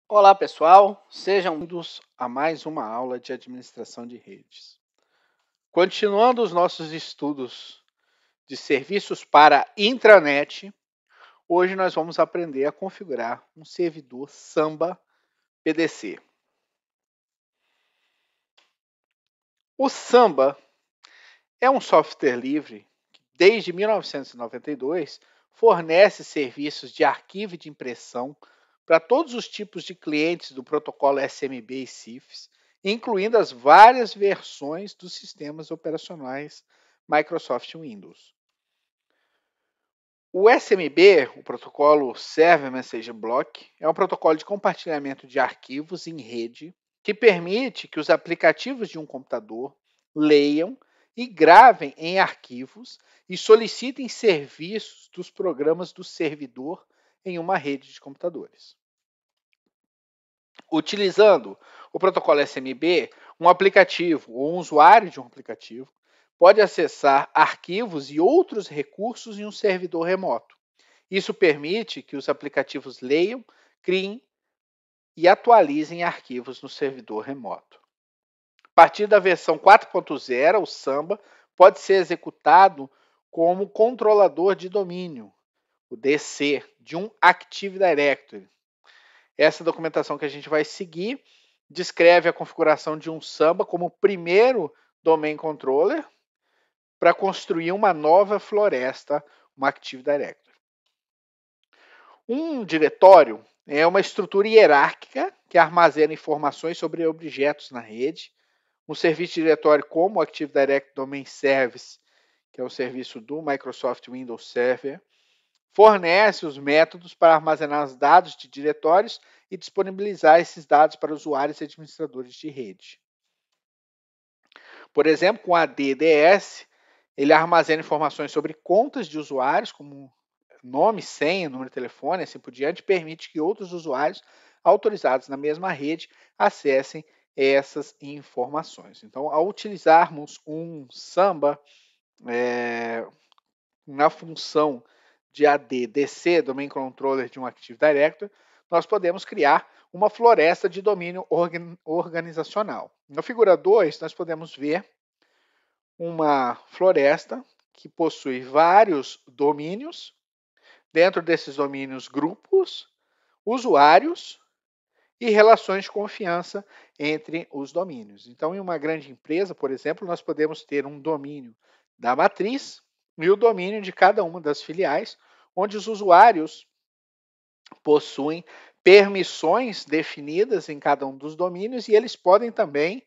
Olá pessoal, sejam bem-vindos a mais uma aula de administração de redes. Continuando os nossos estudos de serviços para intranet, hoje nós vamos aprender a configurar um servidor Samba PDC. O Samba é um software livre que, desde 1992, fornece serviços de arquivo e de impressão para todos os tipos de clientes do protocolo SMB e CIFS, incluindo as várias versões dos sistemas operacionais Microsoft Windows. O SMB, o protocolo Server Message Block, é um protocolo de compartilhamento de arquivos em rede que permite que os aplicativos de um computador leiam e gravem em arquivos e solicitem serviços dos programas do servidor em uma rede de computadores. Utilizando o protocolo SMB, um aplicativo ou um usuário de um aplicativo pode acessar arquivos e outros recursos em um servidor remoto. Isso permite que os aplicativos leiam, criem e atualizem arquivos no servidor remoto. A partir da versão 4.0, o Samba pode ser executado como controlador de domínio, o DC, de um Active Directory. Essa documentação que a gente vai seguir descreve a configuração de um Samba como primeiro domain controller para construir uma nova floresta, uma Active Directory. Um diretório é uma estrutura hierárquica que armazena informações sobre objetos na rede. Um serviço de diretório como o Active Directory Domain Service, que é o serviço do Microsoft Windows Server, fornece os métodos para armazenar os dados de diretórios e disponibilizar esses dados para usuários e administradores de rede. Por exemplo, com a DDS, ele armazena informações sobre contas de usuários, como nome, senha, número de telefone, assim por diante, permite que outros usuários autorizados na mesma rede acessem essas informações. Então, ao utilizarmos um Samba na função de ADDC, Domain Controller de um Active Directory, nós podemos criar uma floresta de domínio organizacional. Na figura 2, nós podemos ver uma floresta que possui vários domínios, dentro desses domínios, grupos, usuários e relações de confiança entre os domínios. Então, em uma grande empresa, por exemplo, nós podemos ter um domínio da matriz e o domínio de cada uma das filiais, onde os usuários possuem permissões definidas em cada um dos domínios e eles podem também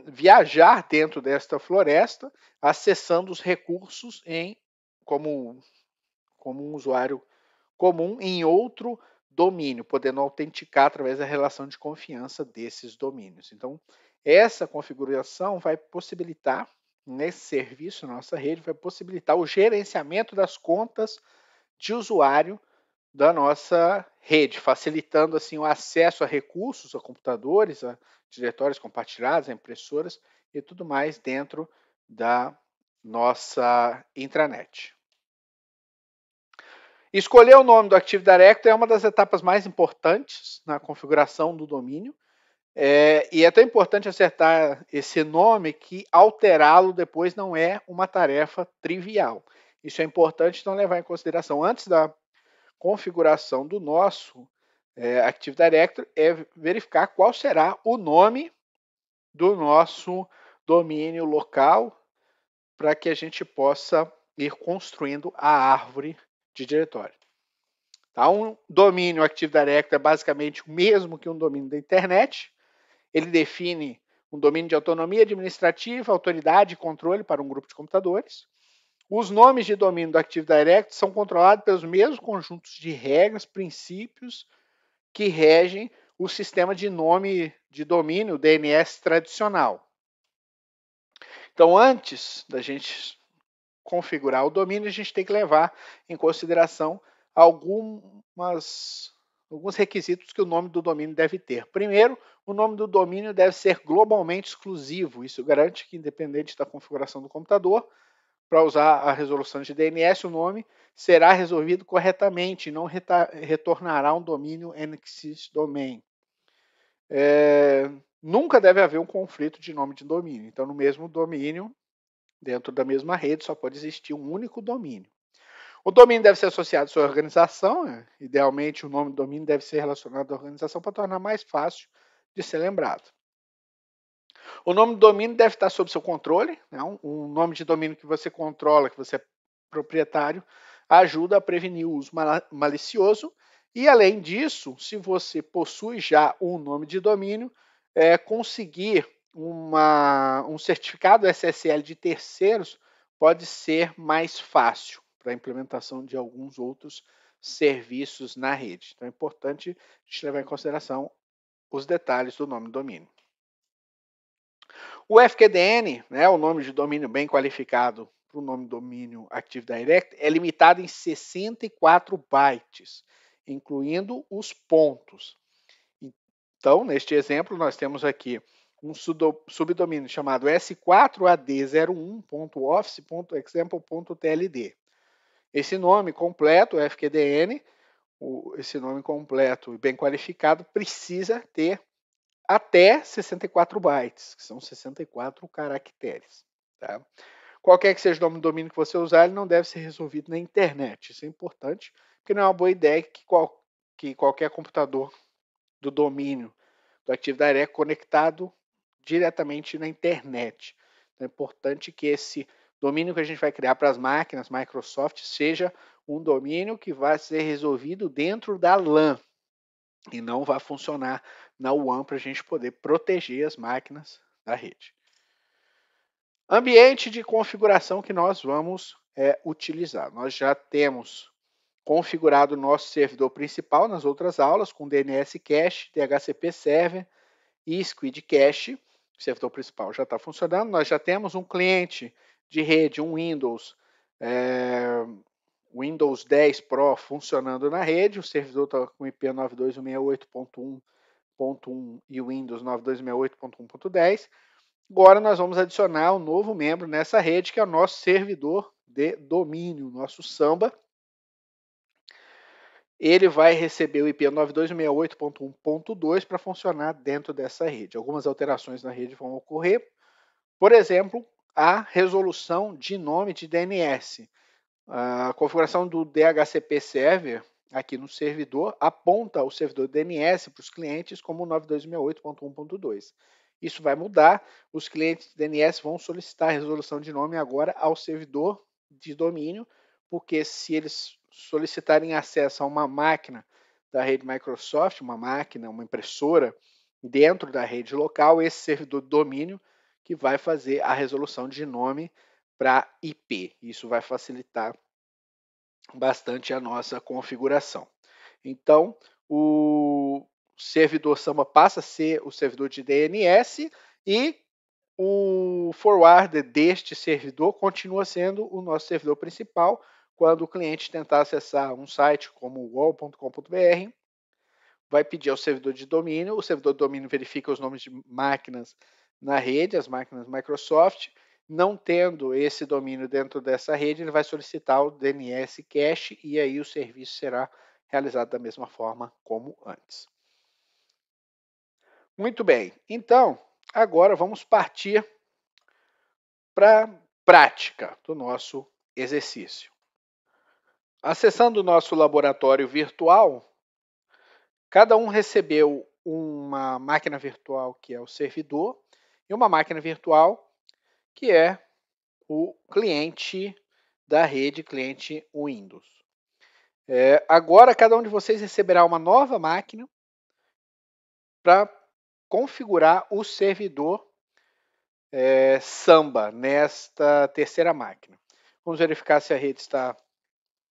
viajar dentro desta floresta, acessando os recursos como um usuário comum em outro domínio, podendo autenticar através da relação de confiança desses domínios. Então, essa configuração vai possibilitar, nesse serviço, na nossa rede, vai possibilitar o gerenciamento das contas de usuário da nossa rede, facilitando assim o acesso a recursos, a computadores, a diretórios compartilhados, a impressoras e tudo mais dentro da nossa intranet. Escolher o nome do Active Directory é uma das etapas mais importantes na configuração do domínio. E é tão importante acertar esse nome que alterá-lo depois não é uma tarefa trivial. Isso é importante então levar em consideração antes da configuração do nosso Active Directory, é verificar qual será o nome do nosso domínio local para que a gente possa ir construindo a árvore de diretório. Tá? Um domínio Active Directory é basicamente o mesmo que um domínio da internet. Ele define um domínio de autonomia administrativa, autoridade e controle para um grupo de computadores. Os nomes de domínio do Active Directory são controlados pelos mesmos conjuntos de regras, princípios que regem o sistema de nome de domínio DNS tradicional. Então, antes da gente configurar o domínio, a gente tem que levar em consideração alguns requisitos que o nome do domínio deve ter. Primeiro, o nome do domínio deve ser globalmente exclusivo. Isso garante que, independente da configuração do computador, para usar a resolução de DNS, o nome será resolvido corretamente e não retornará um domínio NXIS domain. Nunca deve haver um conflito de nome de domínio. Então, no mesmo domínio, dentro da mesma rede, só pode existir um único domínio. O domínio deve ser associado à sua organização. Idealmente, o nome do domínio deve ser relacionado à organização para tornar mais fácil de ser lembrado. O nome do domínio deve estar sob seu controle. Né? Um nome de domínio que você controla, que você é proprietário, ajuda a prevenir o uso malicioso. E, além disso, se você possui já um nome de domínio, conseguir um certificado SSL de terceiros pode ser mais fácil para a implementação de alguns outros serviços na rede. Então, é importante a gente levar em consideração os detalhes do nome do domínio. O FQDN, né, o nome de domínio bem qualificado para o nome de domínio Active Direct, é limitado em 64 bytes, incluindo os pontos. Então, neste exemplo, nós temos aqui um subdomínio chamado s4ad01.office.example.tld. Esse nome completo, FQDN, esse nome completo e bem qualificado, precisa ter até 64 bytes, que são 64 caracteres. Tá? Qualquer que seja o nome do domínio que você usar, ele não deve ser resolvido na internet. Isso é importante, porque não é uma boa ideia que qualquer computador do domínio do Active Direct conectado diretamente na internet. Então, é importante que esse domínio que a gente vai criar para as máquinas Microsoft seja um domínio que vai ser resolvido dentro da LAN e não vai funcionar na WAN para a gente poder proteger as máquinas da rede. Ambiente de configuração que nós vamos utilizar. Nós já temos configurado o nosso servidor principal nas outras aulas com DNS Cache, DHCP Server e Squid Cache. O servidor principal já está funcionando. Nós já temos um cliente de rede, um Windows 10 Pro funcionando na rede. O servidor está com IP 92.168.1.1 e o Windows 9268.1.10. Agora nós vamos adicionar um novo membro nessa rede, que é o nosso servidor de domínio, nosso Samba. Ele vai receber o IP 9268.1.2 para funcionar dentro dessa rede. Algumas alterações na rede vão ocorrer. Por exemplo, a resolução de nome de DNS. A configuração do DHCP Server aqui no servidor aponta o servidor DNS para os clientes como 9268.1.2. Isso vai mudar. Os clientes de DNS vão solicitar a resolução de nome agora ao servidor de domínio, porque se eles solicitarem acesso a uma máquina da rede Microsoft, uma impressora dentro da rede local, esse servidor de domínio que vai fazer a resolução de nome para IP. Isso vai facilitar bastante a nossa configuração. Então, o servidor Samba passa a ser o servidor de DNS e o forwarder deste servidor continua sendo o nosso servidor principal. Quando o cliente tentar acessar um site como wall.com.br, vai pedir ao servidor de domínio, o servidor de domínio verifica os nomes de máquinas na rede, as máquinas Microsoft. Não tendo esse domínio dentro dessa rede, ele vai solicitar o DNS Cache e aí o serviço será realizado da mesma forma como antes. Muito bem, então agora vamos partir para a prática do nosso exercício. Acessando o nosso laboratório virtual, cada um recebeu uma máquina virtual que é o servidor e uma máquina virtual que é o cliente da rede, cliente Windows. Agora cada um de vocês receberá uma nova máquina para configurar o servidor Samba nesta terceira máquina. Vamos verificar se a rede está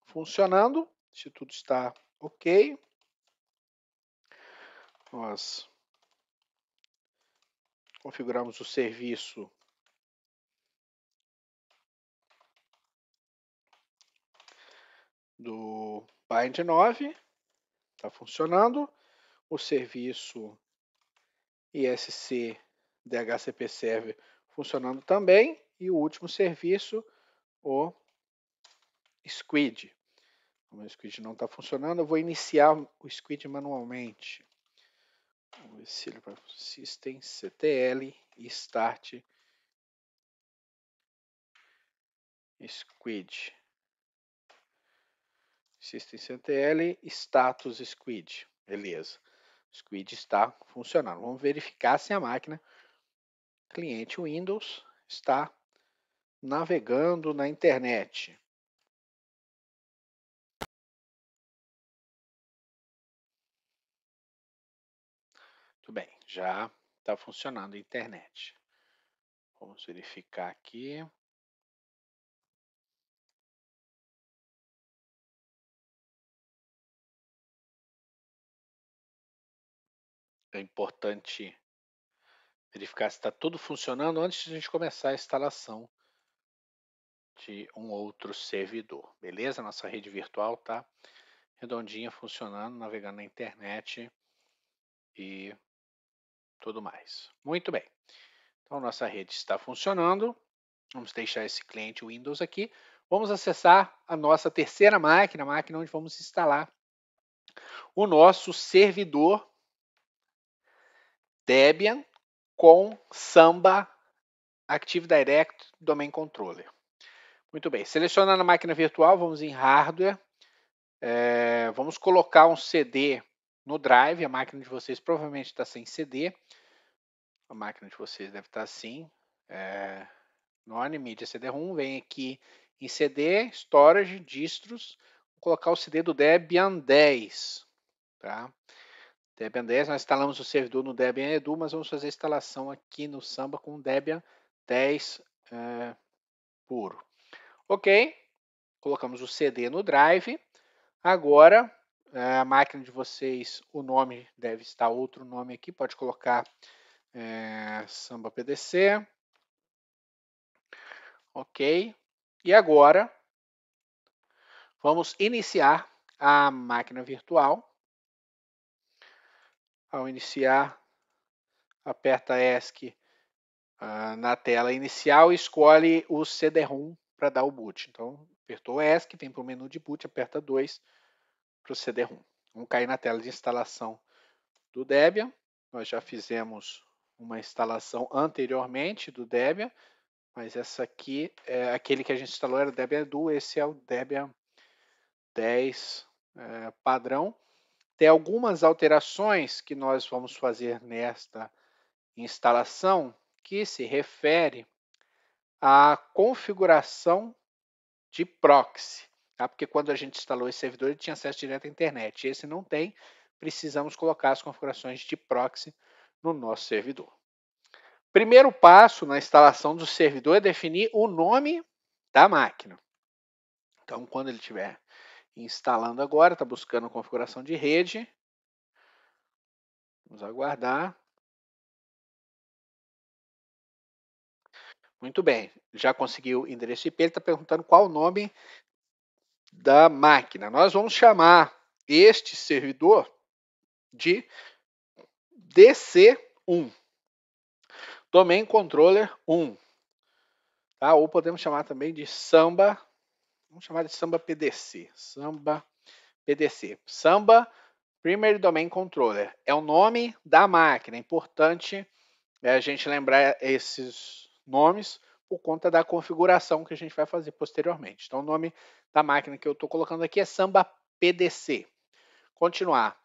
funcionando, se tudo está ok. Nós configuramos o serviço do Bind 9, está funcionando. O serviço ISC DHCP Server funcionando também. E o último serviço o Squid. Como o Squid não está funcionando, eu vou iniciar o Squid manualmente. Vamos ver se ele vai System, CTL e Start Squid. System CTL, Status Squid. Beleza. O Squid está funcionando. Vamos verificar se a máquina cliente Windows está navegando na internet. Tudo bem, já está funcionando a internet. Vamos verificar aqui. É importante verificar se está tudo funcionando antes de a gente começar a instalação de um outro servidor. Beleza? Nossa rede virtual está redondinha, funcionando, navegando na internet e tudo mais. Muito bem. Então, nossa rede está funcionando. Vamos deixar esse cliente Windows aqui. Vamos acessar a nossa terceira máquina, a máquina onde vamos instalar o nosso servidor Debian com Samba Active Directory Domain Controller. Muito bem, selecionando a máquina virtual, vamos em Hardware. Vamos colocar um CD no Drive. A máquina de vocês provavelmente está sem CD. A máquina de vocês deve estar assim. None, Media CD-ROM. Vem aqui em CD, Storage, Distros. Vou colocar o CD do Debian 10. Tá? Debian 10, nós instalamos o servidor no Debian Edu, mas vamos fazer a instalação aqui no Samba com o Debian 10 puro. Ok, colocamos o CD no Drive. Agora, a máquina de vocês, o nome deve estar outro nome aqui, pode colocar Samba PDC. Ok, e agora vamos iniciar a máquina virtual. Ao iniciar, aperta ESC na tela inicial e escolhe o CD-ROM para dar o boot. Então, apertou ESC, vem para o menu de boot, aperta 2 para o CD-ROM. Vamos cair na tela de instalação do Debian. Nós já fizemos uma instalação anteriormente do Debian, mas essa aqui, aquele que a gente instalou era o Debian Edu, esse é o Debian 10 padrão. Tem algumas alterações que nós vamos fazer nesta instalação que se refere à configuração de proxy, tá? Porque quando a gente instalou esse servidor ele tinha acesso direto à internet, esse não tem, precisamos colocar as configurações de proxy no nosso servidor. Primeiro passo na instalação do servidor é definir o nome da máquina. Então, quando ele estiver instalando agora, está buscando a configuração de rede. Vamos aguardar. Muito bem, já conseguiu o endereço IP, ele está perguntando qual o nome da máquina. Nós vamos chamar este servidor de DC1, Domain Controller 1, tá? Ou podemos chamar também de Samba, vamos chamar de Samba PDC, Samba PDC, Samba Primary Domain Controller, é o nome da máquina, é importante a gente lembrar esses nomes por conta da configuração que a gente vai fazer posteriormente. Então o nome da máquina que eu estou colocando aqui é Samba PDC. Continuar.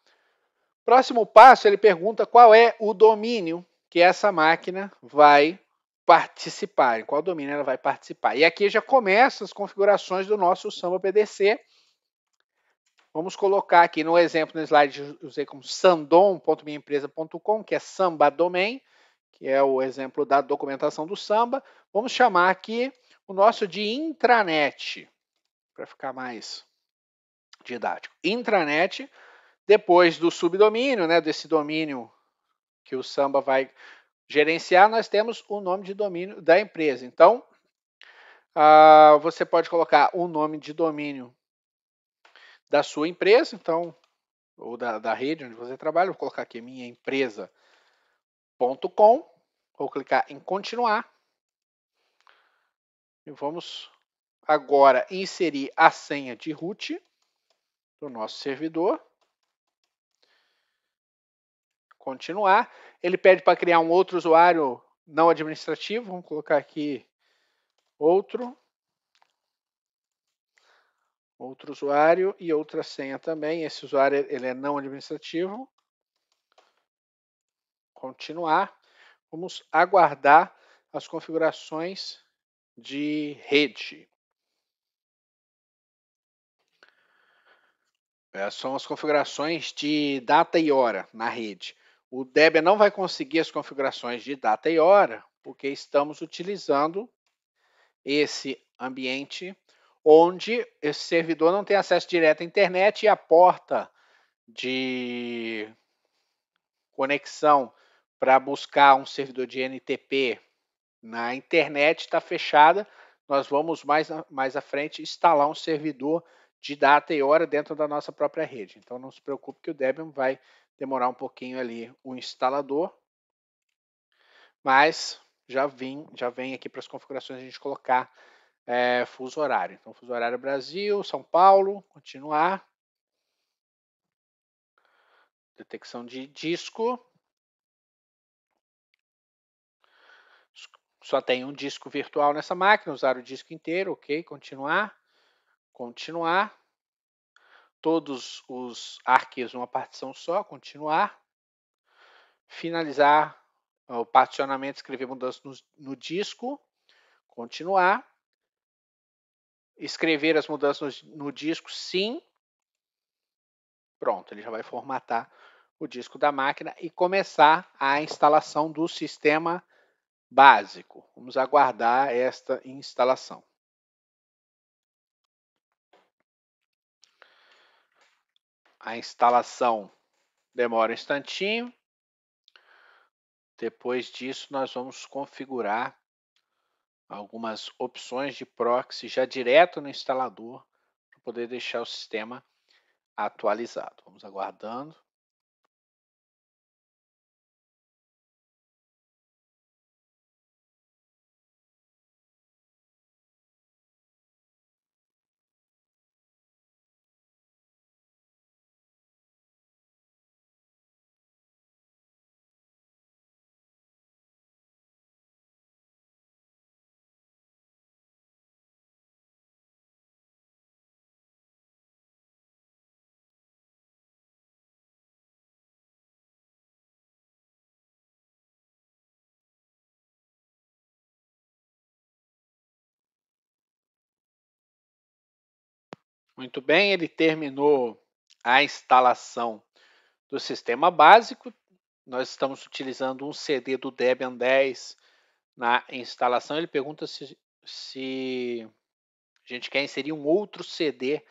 Próximo passo, ele pergunta qual é o domínio que essa máquina vai participar, em qual domínio ela vai participar. E aqui já começa as configurações do nosso Samba PDC. Vamos colocar aqui no exemplo, no slide, usei como sandom.minhaempresa.com, que é Samba Domain, que é o exemplo da documentação do Samba. Vamos chamar aqui o nosso de intranet, para ficar mais didático. Intranet. Depois do subdomínio, né, desse domínio que o Samba vai gerenciar, nós temos o nome de domínio da empresa. Então, você pode colocar o nome de domínio da sua empresa, então, ou da rede onde você trabalha. Vou colocar aqui minhaempresa.com, vou clicar em continuar e vamos agora inserir a senha de root do nosso servidor. Continuar. Ele pede para criar um outro usuário não administrativo. Vamos colocar aqui outro usuário e outra senha também. Esse usuário ele é não administrativo. Continuar. Vamos aguardar as configurações de rede. Essas são as configurações de data e hora na rede. O Debian não vai conseguir as configurações de data e hora, porque estamos utilizando esse ambiente onde esse servidor não tem acesso direto à internet e a porta de conexão para buscar um servidor de NTP na internet está fechada. Nós vamos mais à frente instalar um servidor de data e hora dentro da nossa própria rede. Então não se preocupe que o Debian vai demorar um pouquinho ali o instalador, mas já vem aqui para as configurações a gente colocar fuso horário. Então fuso horário Brasil, São Paulo, continuar. Detecção de disco. Só tem um disco virtual nessa máquina, usar o disco inteiro, ok, continuar. Continuar. Todos os arquivos numa partição só, continuar. Finalizar o particionamento, escrever mudanças no disco, continuar. Escrever as mudanças no disco, sim. Pronto, ele já vai formatar o disco da máquina e começar a instalação do sistema básico. Vamos aguardar esta instalação. A instalação demora um instantinho. Depois disso, nós vamos configurar algumas opções de proxy já direto no instalador para poder deixar o sistema atualizado. Vamos aguardando. Muito bem, ele terminou a instalação do sistema básico. Nós estamos utilizando um CD do Debian 10 na instalação. Ele pergunta se a gente quer inserir um outro CD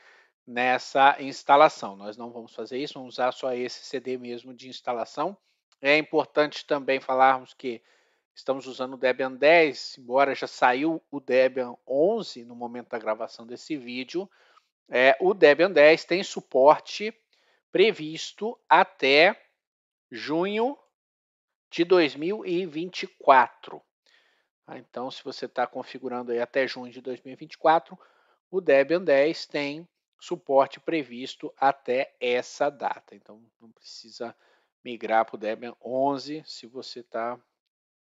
nessa instalação. Nós não vamos fazer isso, vamos usar só esse CD mesmo de instalação. É importante também falarmos que estamos usando o Debian 10, embora já saiu o Debian 11 no momento da gravação desse vídeo. O Debian 10 tem suporte previsto até junho de 2024. Então, se você está configurando aí até junho de 2024, o Debian 10 tem suporte previsto até essa data. Então, não precisa migrar para o Debian 11 se você está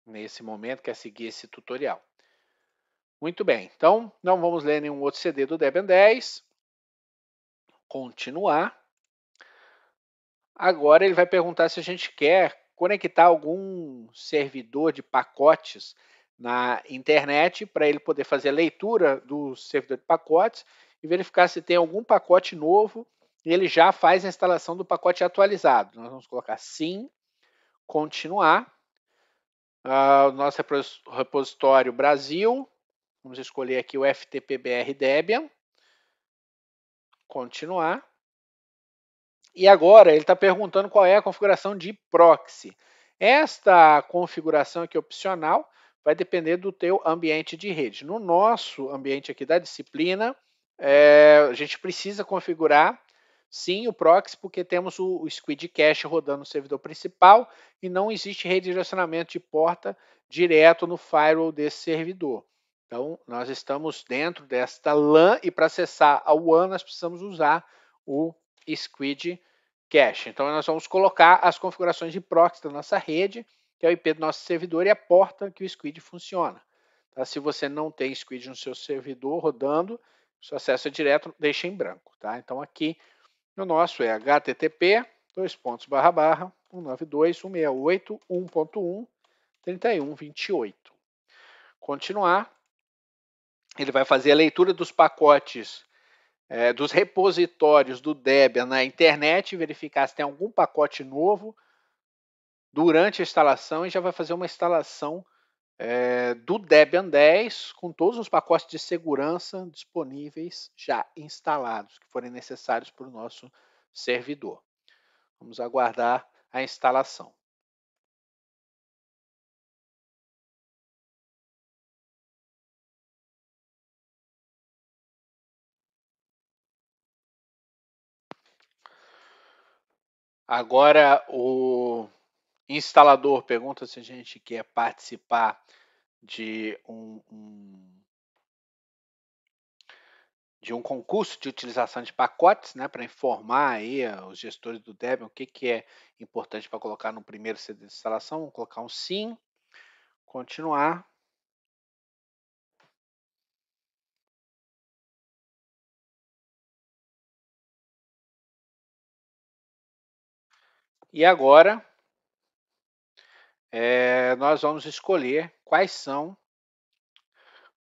nesse momento, quer seguir esse tutorial. Muito bem, então não vamos ler nenhum outro CD do Debian 10. Continuar. Agora ele vai perguntar se a gente quer conectar algum servidor de pacotes na internet para ele poder fazer a leitura do servidor de pacotes e verificar se tem algum pacote novo e ele já faz a instalação do pacote atualizado. Nós vamos colocar sim, continuar. O nosso repositório Brasil, vamos escolher aqui o FTPBR Debian, continuar. E agora ele está perguntando qual é a configuração de proxy. Esta configuração aqui opcional vai depender do teu ambiente de rede. No nosso ambiente aqui da disciplina, a gente precisa configurar sim o proxy, porque temos o Squid Cache rodando no servidor principal e não existe redirecionamento de porta direto no firewall desse servidor. Então, nós estamos dentro desta LAN e para acessar a WAN nós precisamos usar o Squid Cache. Então, nós vamos colocar as configurações de proxy da nossa rede, que é o IP do nosso servidor e a porta que o Squid funciona. Tá? Se você não tem Squid no seu servidor rodando, seu acesso é direto, deixa em branco. Tá? Então, aqui no nosso é http 192.168.1.1.3128. Continuar. Ele vai fazer a leitura dos pacotes dos repositórios do Debian na internet, verificar se tem algum pacote novo durante a instalação e já vai fazer uma instalação do Debian 10 com todos os pacotes de segurança disponíveis já instalados, que forem necessários para o nosso servidor. Vamos aguardar a instalação. Agora o instalador pergunta se a gente quer participar de um concurso de utilização de pacotes, né, para informar aí os gestores do Debian o que é importante para colocar no primeiro CD de instalação. Vamos colocar um sim, continuar. E agora nós vamos escolher quais são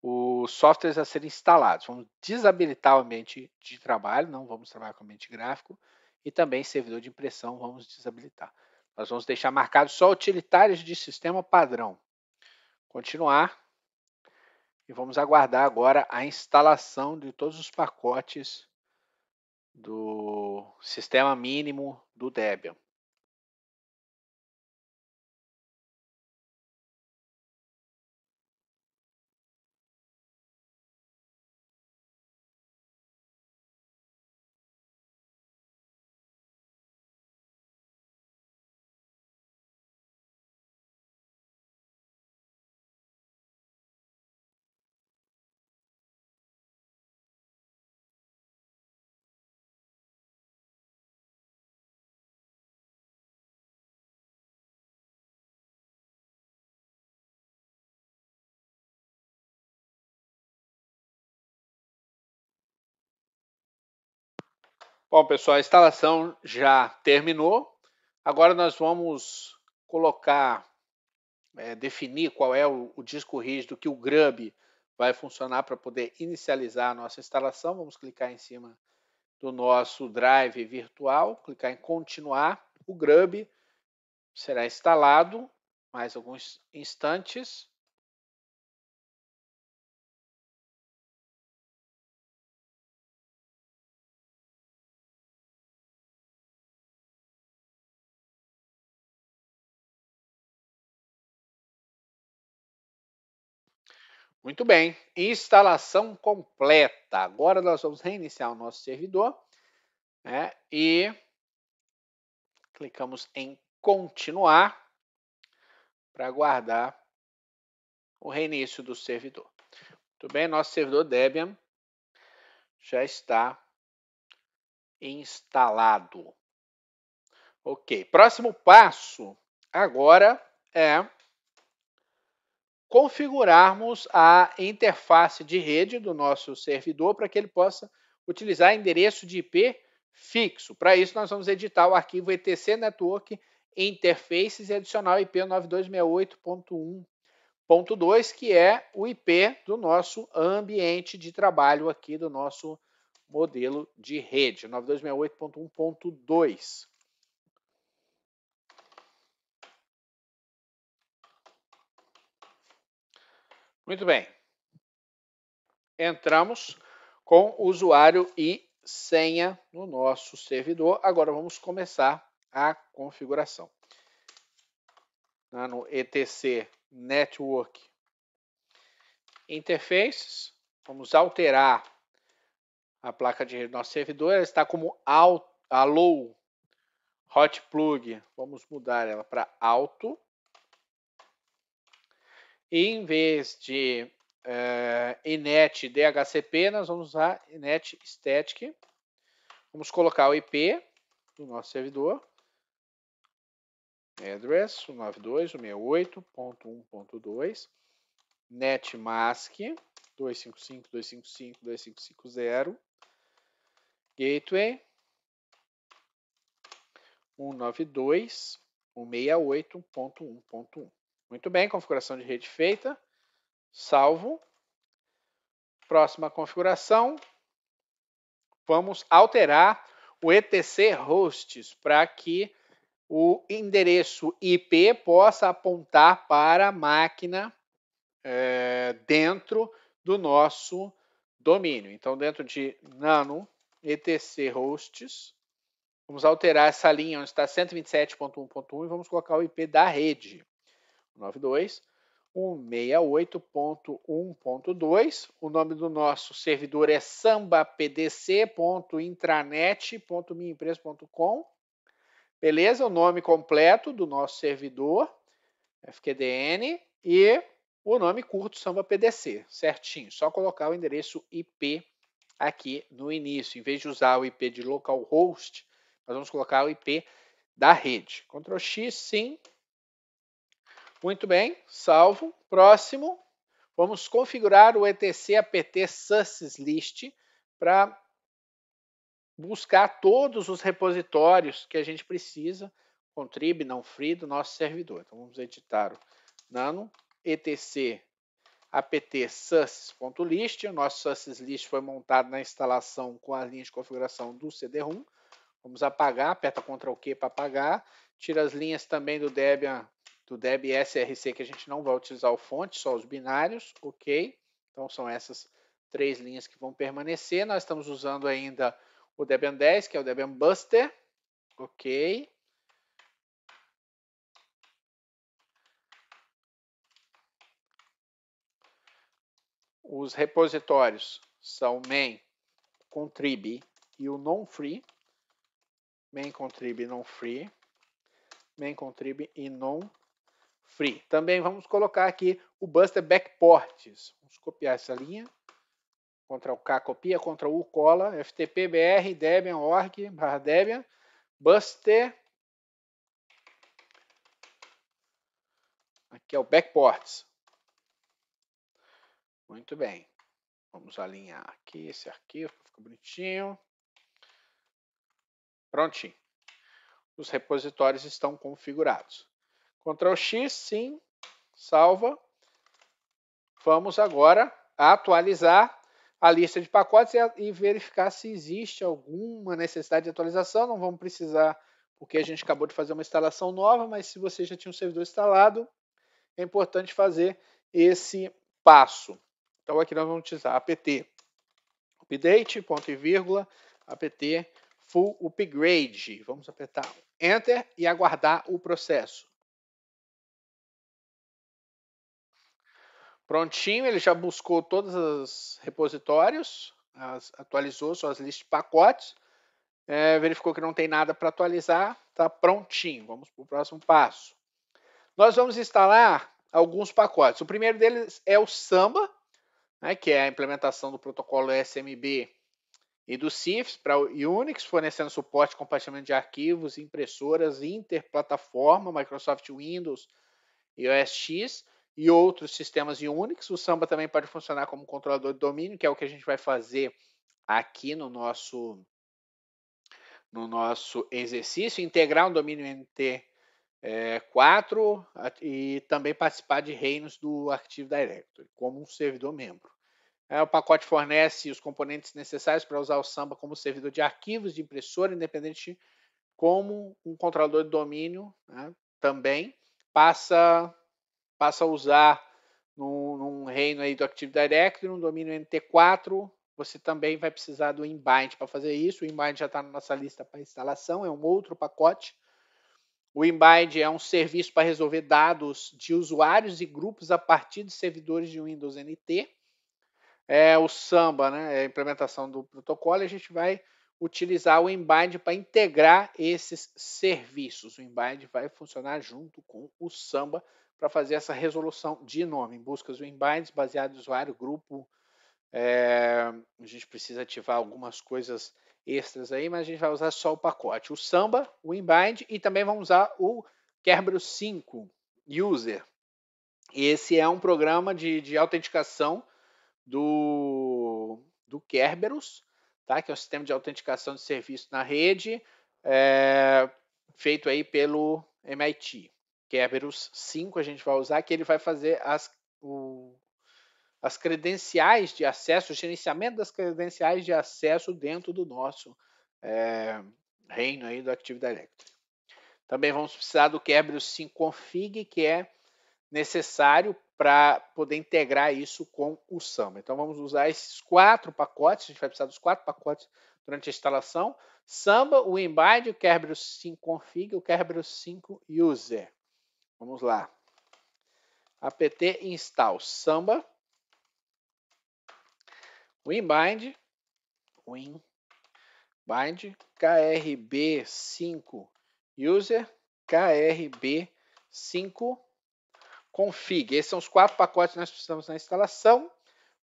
os softwares a serem instalados. Vamos desabilitar o ambiente de trabalho, não vamos trabalhar com ambiente gráfico, e também servidor de impressão vamos desabilitar. Nós vamos deixar marcados só utilitários de sistema padrão. Continuar. E vamos aguardar agora a instalação de todos os pacotes do sistema mínimo do Debian. Bom, pessoal, a instalação já terminou. Agora nós vamos colocar, definir qual é o disco rígido que o Grub vai funcionar para poder inicializar a nossa instalação. Vamos clicar em cima do nosso drive virtual, clicar em continuar. O Grub será instalado mais alguns instantes. Muito bem, instalação completa. Agora nós vamos reiniciar o nosso servidor, né? E clicamos em continuar para aguardar o reinício do servidor. Muito bem, nosso servidor Debian já está instalado. Ok, próximo passo agora é configurarmos a interface de rede do nosso servidor para que ele possa utilizar endereço de IP fixo. Para isso, nós vamos editar o arquivo etc network interfaces e adicionar o IP 9268.1.2, que é o IP do nosso ambiente de trabalho aqui do nosso modelo de rede, 9268.1.2. Muito bem. Entramos com usuário e senha no nosso servidor. Agora vamos começar a configuração. No etc network interfaces, vamos alterar a placa de rede do nosso servidor. Ela está como allow hot plug. Vamos mudar ela para auto. E em vez de inet DHCP, nós vamos usar inet static. Vamos colocar o IP do nosso servidor. Address 192.168.1.2. netmask 255.255.255.0. Gateway 192.168.1.1. Muito bem, configuração de rede feita. Salvo. Próxima configuração. Vamos alterar o etc hosts para que o endereço IP possa apontar para a máquina dentro do nosso domínio. Então, dentro de nano etc hosts, vamos alterar essa linha onde está 127.1.1 e vamos colocar o IP da rede. 92.168.1.2. O nome do nosso servidor é sambapdc.intranet.minhaempresa.com. Beleza? O nome completo do nosso servidor, FQDN, e o nome curto SambaPDC, certinho. Só colocar o endereço IP aqui no início. Em vez de usar o IP de localhost, nós vamos colocar o IP da rede. Ctrl X, sim. Muito bem, salvo. Próximo, vamos configurar o etc apt successlist para buscar todos os repositórios que a gente precisa, contrib, não free, do nosso servidor. Então vamos editar o nano etc apt success.list. O nosso successlist foi montado na instalação com a linha de configuração do CD-ROM. Vamos apagar, aperta Ctrl Q para apagar. Tira as linhas também do Debian src, que a gente não vai utilizar o fonte, só os binários, ok. Então são essas 3 linhas que vão permanecer. Nós estamos usando ainda o Debian 10, que é o Debian Buster, ok. Os repositórios são main, contrib e o non-free. Main, contrib e non-free. Main, contrib e non-free. Também vamos colocar aqui o Buster Backports. Vamos copiar essa linha. Ctrl K copia, Ctrl U cola, ftp br debian org /debian buster. Aqui é o backports. Muito bem. Vamos alinhar aqui esse arquivo, fica bonitinho. Prontinho. Os repositórios estão configurados. Ctrl X, sim, salva. Vamos agora atualizar a lista de pacotes e verificar se existe alguma necessidade de atualização. Não vamos precisar, porque a gente acabou de fazer uma instalação nova, mas se você já tinha um servidor instalado, é importante fazer esse passo. Então aqui nós vamos utilizar apt update, ponto e vírgula, apt full upgrade. Vamos apertar Enter e aguardar o processo. Prontinho, ele já buscou todos os repositórios, atualizou suas listas de pacotes, verificou que não tem nada para atualizar, está prontinho. Vamos para o próximo passo. Nós vamos instalar alguns pacotes. O primeiro deles é o Samba, né, que é a implementação do protocolo SMB e do CIFS para o Unix, fornecendo suporte e compartilhamento de arquivos, impressoras, interplataforma, Microsoft Windows e OS X e outros sistemas Unix. O Samba também pode funcionar como controlador de domínio, que é o que a gente vai fazer aqui no nosso exercício, integrar um domínio NT4 e também participar de reinos do Active Directory, como um servidor membro. O pacote fornece os componentes necessários para usar o Samba como servidor de arquivos de impressora, independente como um controlador de domínio, né, também passa a usar num reino aí do Active Directory, no domínio NT4, você também vai precisar do Inbind para fazer isso. O Inbind já está na nossa lista para instalação, é um outro pacote. O Inbind é um serviço para resolver dados de usuários e grupos a partir de servidores de Windows NT. O Samba, né, é a implementação do protocolo, e a gente vai utilizar o Embind para integrar esses serviços. O Embind vai funcionar junto com o Samba para fazer essa resolução de nome. Em buscas do Embind, baseado em usuário, grupo, a gente precisa ativar algumas coisas extras aí, mas a gente vai usar só o pacote. O Samba, o Embind e também vamos usar o Kerberos 5 User. Esse é um programa de autenticação do Kerberos, tá? Que é o sistema de autenticação de serviço na rede, feito aí pelo MIT. Kerberos 5 a gente vai usar, que ele vai fazer as credenciais de acesso, o gerenciamento das credenciais de acesso dentro do nosso reino aí do Active Directory. Também vamos precisar do Kerberos 5 config, que é necessário para poder integrar isso com o Samba. Então vamos usar esses 4 pacotes, a gente vai precisar dos 4 pacotes durante a instalação: Samba, o Embind, o Kerberos 5 config, o Kerberos 5 user. Vamos lá. apt install Samba, o Embind, krb5 user, krb5 config. Esses são os 4 pacotes que nós precisamos na instalação.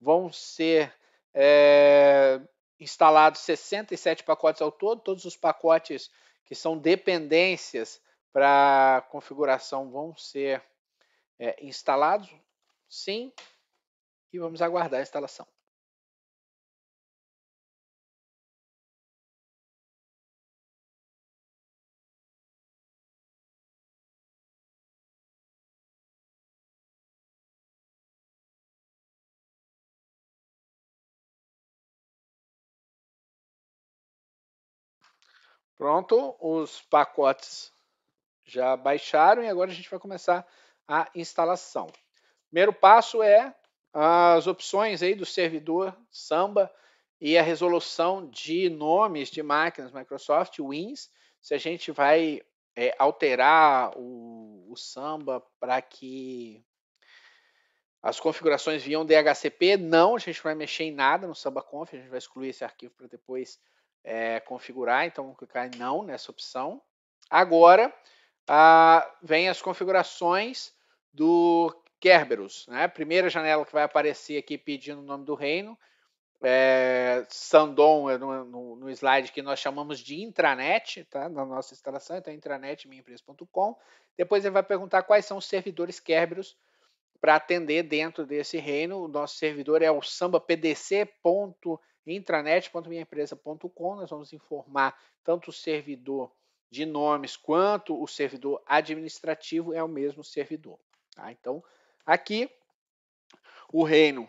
Vão ser instalados 67 pacotes ao todo. Todos os pacotes que são dependências para configuração vão ser instalados. Sim. E vamos aguardar a instalação. Pronto, os pacotes já baixaram e agora a gente vai começar a instalação. Primeiro passo é as opções aí do servidor Samba e a resolução de nomes de máquinas Microsoft Wins. Se a gente vai alterar o Samba para que as configurações viam DHCP, não, a gente não vai mexer em nada no Samba Conf, a gente vai excluir esse arquivo para depois configurar, então vamos clicar em não nessa opção. Agora, vem as configurações do Kerberos, né? Primeira janela que vai aparecer aqui pedindo o nome do reino, Sandon no slide que nós chamamos de intranet, tá? Na nossa instalação, então intranet minhaempresa.com. Depois ele vai perguntar quais são os servidores Kerberos para atender dentro desse reino. O nosso servidor é o sambapdc.intranet.minhaempresa.com. Nós vamos informar tanto o servidor de nomes quanto o servidor administrativo é o mesmo servidor. Tá? Então, aqui o reino,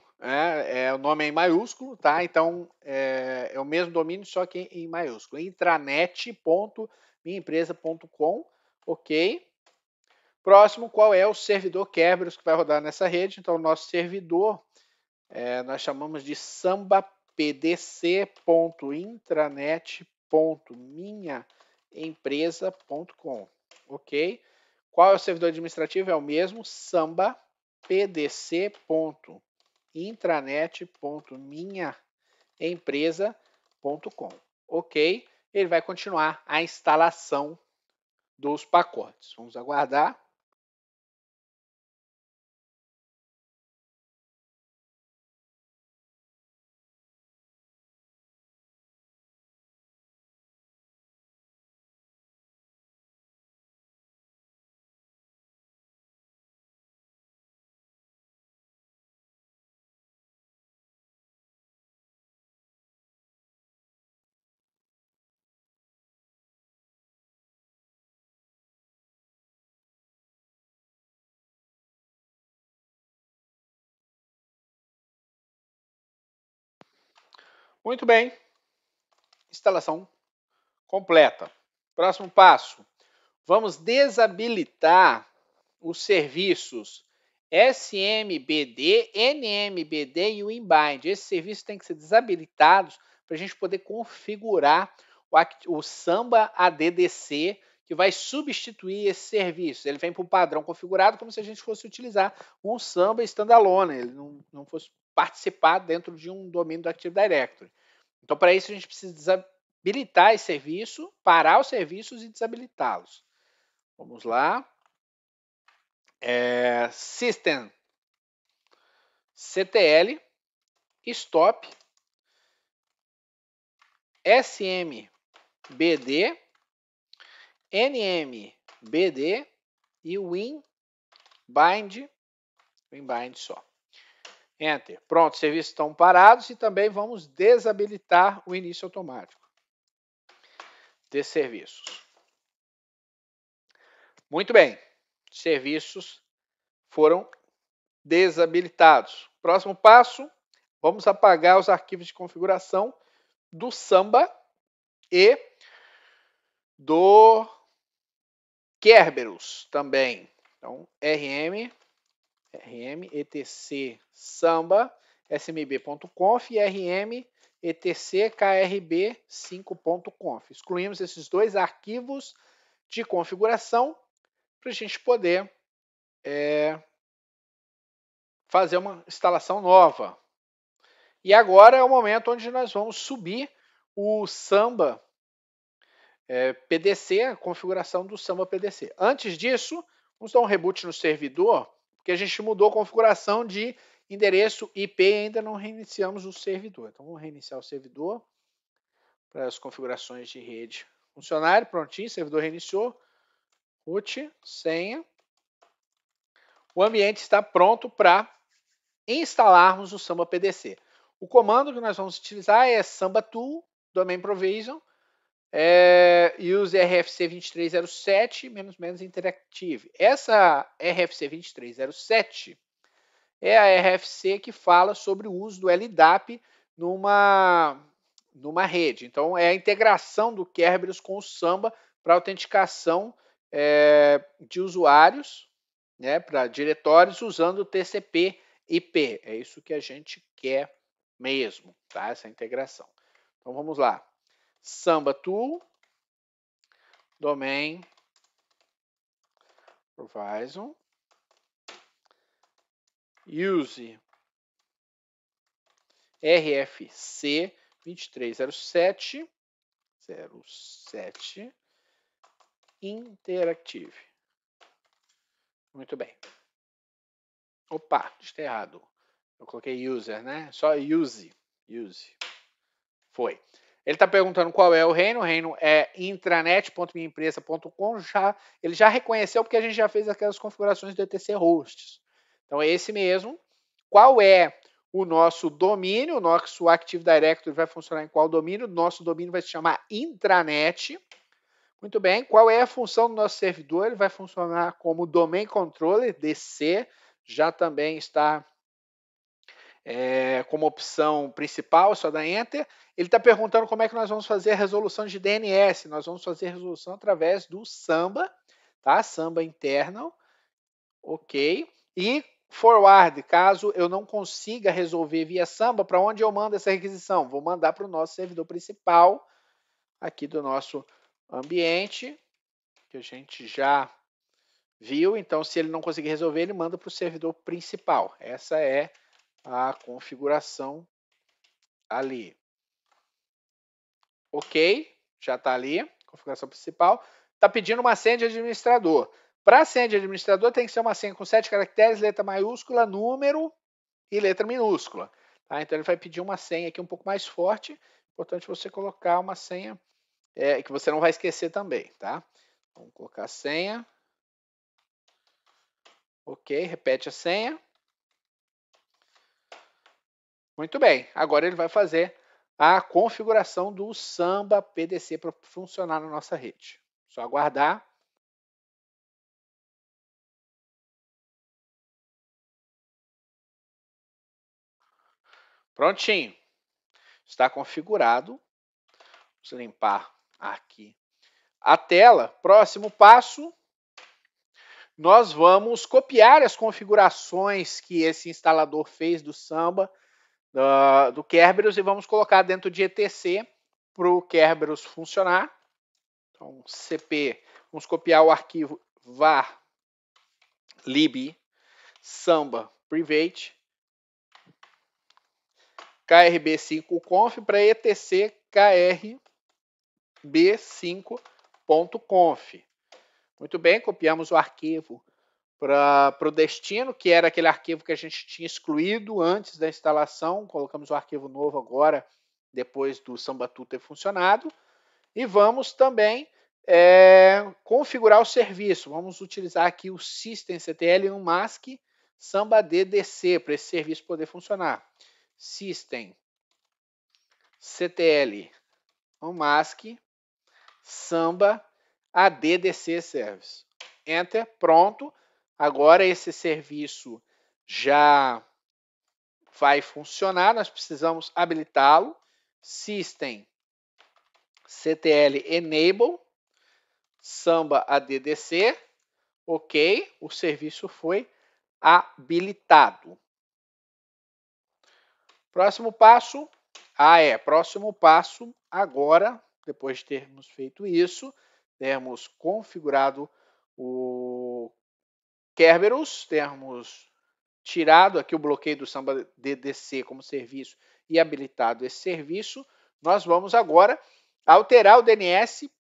o nome é em maiúsculo, tá? Então é o mesmo domínio, só que em maiúsculo. intranet.minhaempresa.com, ok? Próximo, qual é o servidor Kerberos que vai rodar nessa rede? Então, o nosso servidor nós chamamos de sambapdc.intranet.minhaempresa.com, ok? Qual é o servidor administrativo? É o mesmo, sambapdc.intranet.minhaempresa.com, ok? Ele vai continuar a instalação dos pacotes. Vamos aguardar. Muito bem. Instalação completa. Próximo passo. Vamos desabilitar os serviços SMBD, NMBD e o Embind. Esses serviços têm que ser desabilitados para a gente poder configurar o Samba ADDC, que vai substituir esse serviço. Ele vem para o padrão configurado como se a gente fosse utilizar um Samba standalone, ele não fosse participar dentro de um domínio do Active Directory. Então, para isso, a gente precisa habilitar esse serviço, parar os serviços e desabilitá-los. Vamos lá. System CTL stop SMBD NMBD e WinBind só. Enter. Pronto, os serviços estão parados e também vamos desabilitar o início automático desses serviços. Muito bem, serviços foram desabilitados. Próximo passo, vamos apagar os arquivos de configuração do Samba e do Kerberos também. Então, rm etc samba smb.conf e rm etc krb5.conf. Excluímos esses dois arquivos de configuração para a gente poder fazer uma instalação nova. E agora é o momento onde nós vamos subir o Samba PDC, a configuração do Samba PDC. Antes disso, vamos dar um reboot no servidor, porque a gente mudou a configuração de endereço IP e ainda não reiniciamos o servidor. Então vamos reiniciar o servidor para as configurações de rede funcionarem. Prontinho, o servidor reiniciou. Root, senha. O ambiente está pronto para instalarmos o Samba PDC. O comando que nós vamos utilizar é Samba Tool, Domain Provision, use RFC 2307 -- interactive. Essa RFC 2307 é a RFC que fala sobre o uso do LDAP numa rede. Então, é a integração do Kerberos com o Samba para autenticação de usuários, né, para diretórios usando o TCP/IP. É isso que a gente quer mesmo, tá? Essa integração. Então, vamos lá. Samba Tool, Domain Provision, use RFC 2307 interactive. Muito bem. Opa, está errado. Eu coloquei user, né? Só use. Foi. Ele está perguntando qual é o reino. O reino é intranet.minhaempresa.com. Ele já reconheceu porque a gente já fez aquelas configurações do ETC Hosts. Então é esse mesmo. Qual é o nosso domínio? O nosso Active Directory vai funcionar em qual domínio? O nosso domínio vai se chamar intranet. Muito bem. Qual é a função do nosso servidor? Ele vai funcionar como Domain Controller, DC. Já também está como opção principal, só dá Enter. Ele está perguntando como é que nós vamos fazer a resolução de DNS. Nós vamos fazer a resolução através do Samba, tá? Samba internal, ok. E forward, caso eu não consiga resolver via Samba, para onde eu mando essa requisição? Vou mandar para o nosso servidor principal, aqui do nosso ambiente, que a gente já viu. Então, se ele não conseguir resolver, ele manda para o servidor principal. Essa é a configuração ali. Ok, já está ali, configuração principal. Está pedindo uma senha de administrador. Para a senha de administrador tem que ser uma senha com 7 caracteres, letra maiúscula, número e letra minúscula. Tá? Então ele vai pedir uma senha aqui um pouco mais forte. Importante você colocar uma senha que você não vai esquecer também. Tá? Vamos colocar a senha. Ok, repete a senha. Muito bem, agora ele vai fazer a configuração do Samba PDC para funcionar na nossa rede. Só aguardar. Prontinho. Está configurado. Vamos limpar aqui a tela. Próximo passo, nós vamos copiar as configurações que esse instalador fez do Samba, do Kerberos, e vamos colocar dentro de ETC para o Kerberos funcionar. Então, cp, vamos copiar o arquivo var lib samba private krb5conf para etc b5.conf. Muito bem, copiamos o arquivo para o destino, que era aquele arquivo que a gente tinha excluído antes da instalação. Colocamos o arquivo novo agora, depois do Sambatu ter funcionado. E vamos também configurar o serviço. Vamos utilizar aqui o systemctl unmask samba ddc para esse serviço poder funcionar. Systemctl unmask samba addc service. Enter, pronto. Agora esse serviço já vai funcionar. Nós precisamos habilitá-lo. Systemctl enable samba addc. Ok, o serviço foi habilitado. Próximo passo. Próximo passo agora, depois de termos feito isso, termos configurado o Kerberos, termos tirado aqui o bloqueio do Samba DDC como serviço e habilitado esse serviço, nós vamos agora alterar o DNS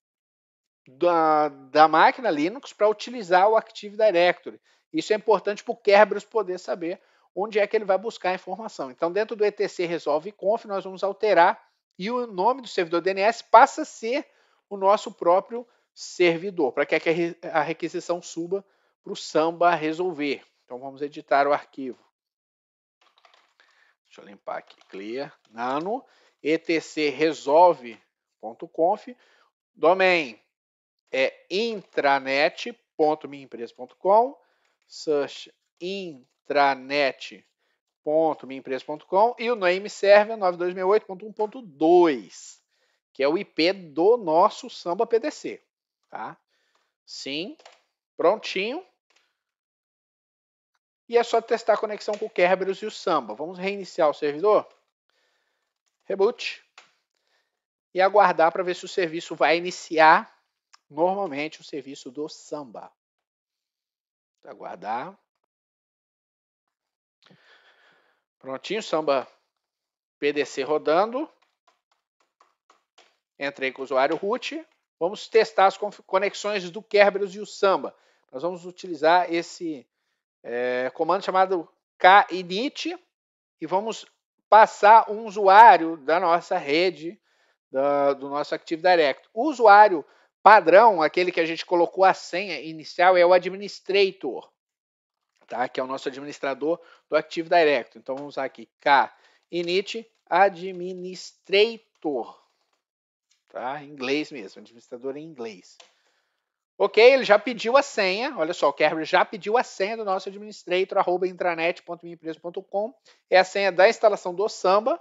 da máquina Linux para utilizar o Active Directory. Isso é importante para o Kerberos poder saber onde é que ele vai buscar a informação. Então, dentro do etc resolve conf, nós vamos alterar e o nome do servidor DNS passa a ser o nosso próprio servidor, para que a requisição suba para o Samba resolver. Então, vamos editar o arquivo. Deixa eu limpar aqui. Clear, nano, etc resolve.conf, domain é intranet.minhaempresa.com, search intranet.minhaempresa.com e o name server 9268.1.2, que é o IP do nosso Samba PDC. Tá? Sim, prontinho. E é só testar a conexão com o Kerberos e o Samba. Vamos reiniciar o servidor. Reboot. E aguardar para ver se o serviço vai iniciar normalmente o serviço do Samba. Aguardar. Prontinho, Samba PDC rodando. Entrei com o usuário root. Vamos testar as conexões do Kerberos e o Samba. Nós vamos utilizar esse comando chamado kinit e vamos passar um usuário da nossa rede, do nosso Active Directory. O usuário padrão, aquele que a gente colocou a senha inicial, é o administrator, tá? Que é o nosso administrador do Active Directory. Então vamos usar aqui kinit administrator, tá? Em inglês mesmo, administrador em inglês. Ok, ele já pediu a senha. Olha só, o Kerberos já pediu a senha do nosso administrator, @intranet.minhaempresa.com. É a senha da instalação do Samba.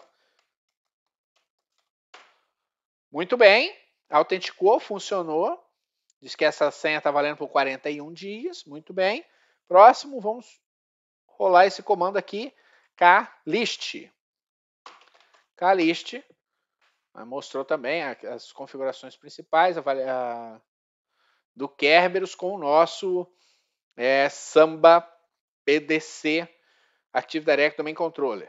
Muito bem, autenticou, funcionou. Diz que essa senha está valendo por 41 dias. Muito bem. Próximo, vamos rolar esse comando aqui, klist. Klist mostrou também as configurações principais do Kerberos com o nosso Samba PDC Active Directory Domain Controller.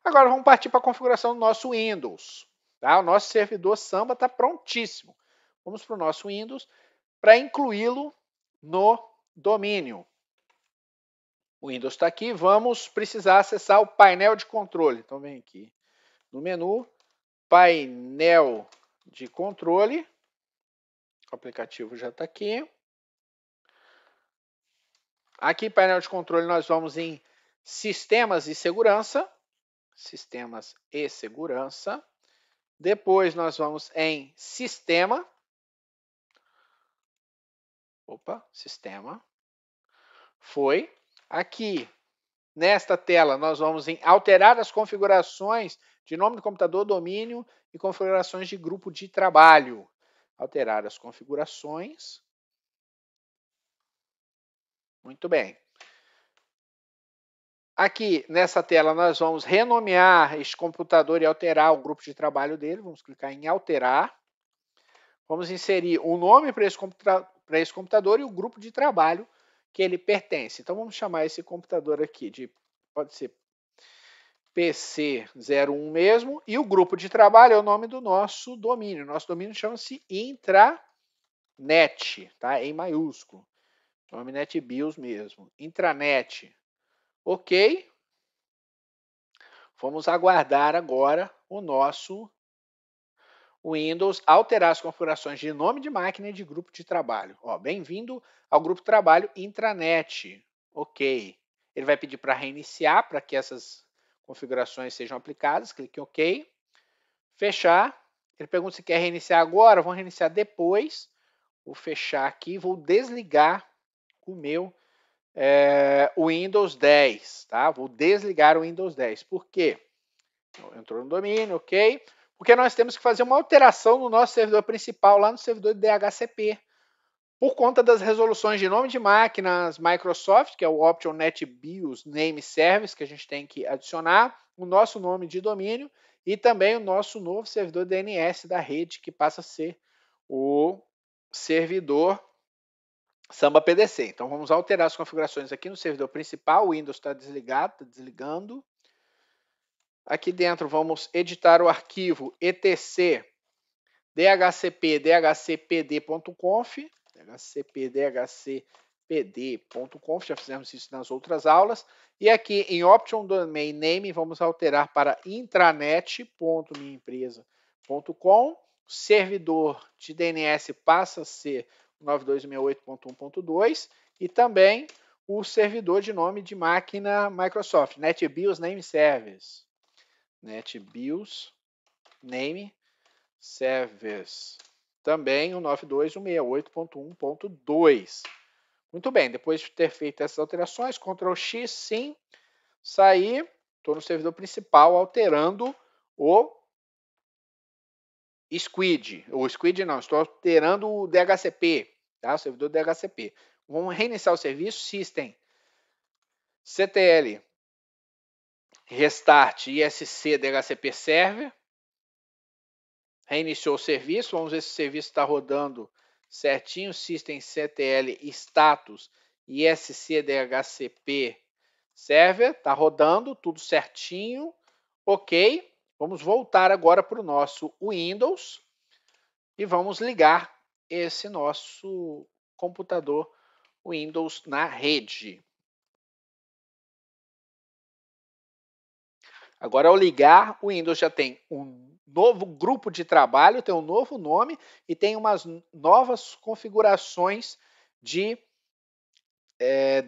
Agora vamos partir para a configuração do nosso Windows. Tá? O nosso servidor Samba está prontíssimo. Vamos para o nosso Windows para incluí-lo no domínio. O Windows está aqui, vamos precisar acessar o painel de controle. Então vem aqui no menu, painel de controle. O aplicativo já está aqui. Aqui, painel de controle, nós vamos em Sistemas e Segurança. Sistemas e Segurança. Depois nós vamos em Sistema. Sistema. Foi. Aqui, nesta tela, nós vamos em Alterar as configurações de nome do computador, domínio e configurações de grupo de trabalho. Alterar as configurações. Muito bem. Aqui, nessa tela, nós vamos renomear este computador e alterar o grupo de trabalho dele. Vamos clicar em Alterar. Vamos inserir o nome para esse computador e o grupo de trabalho que ele pertence. Então, vamos chamar esse computador aqui de, pode ser PC01 mesmo, e o grupo de trabalho é o nome do nosso domínio. Nosso domínio chama-se intranet, tá? Em maiúsculo. Nome NetBIOS mesmo. Intranet. Ok. Vamos aguardar agora o nosso Windows alterar as configurações de nome de máquina e de grupo de trabalho. Bem-vindo ao grupo de trabalho intranet. Ok. Ele vai pedir para reiniciar para que essas configurações sejam aplicadas. Clique em OK. Fechar. Ele pergunta se quer reiniciar agora. Vamos reiniciar depois. Vou fechar aqui. Vou desligar o meu Windows 10. Tá? Vou desligar o Windows 10. Por quê? Entrou no domínio, ok? Porque nós temos que fazer uma alteração no nosso servidor principal, lá no servidor de DHCP. Por conta das resoluções de nome de máquinas Microsoft, que é o Option NetBIOS Name Service, que a gente tem que adicionar, o nosso nome de domínio e também o nosso novo servidor DNS da rede, que passa a ser o servidor Samba PDC. Então vamos alterar as configurações aqui no servidor principal. O Windows está desligado, está desligando. Aqui dentro vamos editar o arquivo etc dhcp dhcpd.conf, dhcpd.conf, já fizemos isso nas outras aulas. E aqui em Option Domain Name vamos alterar para intranet.minhaempresa.com. Servidor de DNS passa a ser 9268.1.2 e também o servidor de nome de máquina Microsoft, NetBIOS Name Service. NetBIOS Name Service. Também o 92.168.1.2. Muito bem, depois de ter feito essas alterações, Ctrl X, sim, sair. Estou no servidor principal alterando o Squid. O Squid não, estou alterando o DHCP, tá? O servidor DHCP. Vamos reiniciar o serviço, System, CTL, Restart, ISC, DHCP Server. Reiniciou o serviço, vamos ver se o serviço está rodando certinho. System CTL Status ISC DHCP Server, está rodando tudo certinho. Ok, vamos voltar agora para o nosso Windows e vamos ligar esse nosso computador Windows na rede. Agora, ao ligar, o Windows já tem um novo grupo de trabalho, tem um novo nome e tem umas novas configurações de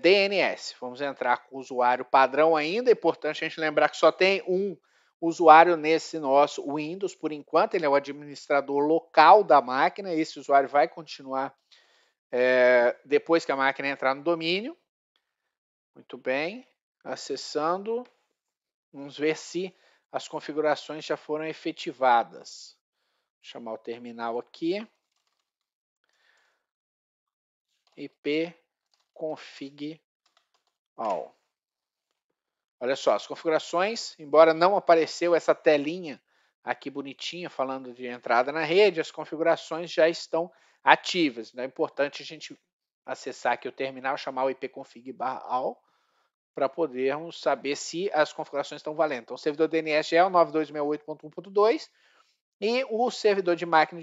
DNS. Vamos entrar com o usuário padrão ainda. É importante a gente lembrar que só tem um usuário nesse nosso Windows por enquanto. Ele é o administrador local da máquina. Esse usuário vai continuar depois que a máquina entrar no domínio. Muito bem. Acessando. Vamos ver se as configurações já foram efetivadas. Vou chamar o terminal aqui. ipconfig all. Olha só, as configurações, embora não apareceu essa telinha aqui bonitinha falando de entrada na rede, as configurações já estão ativas. Então é importante a gente acessar aqui o terminal, chamar o ipconfig/all, para podermos saber se as configurações estão valendo. Então, o servidor DNS é o 9268.1.2 e o servidor de máquina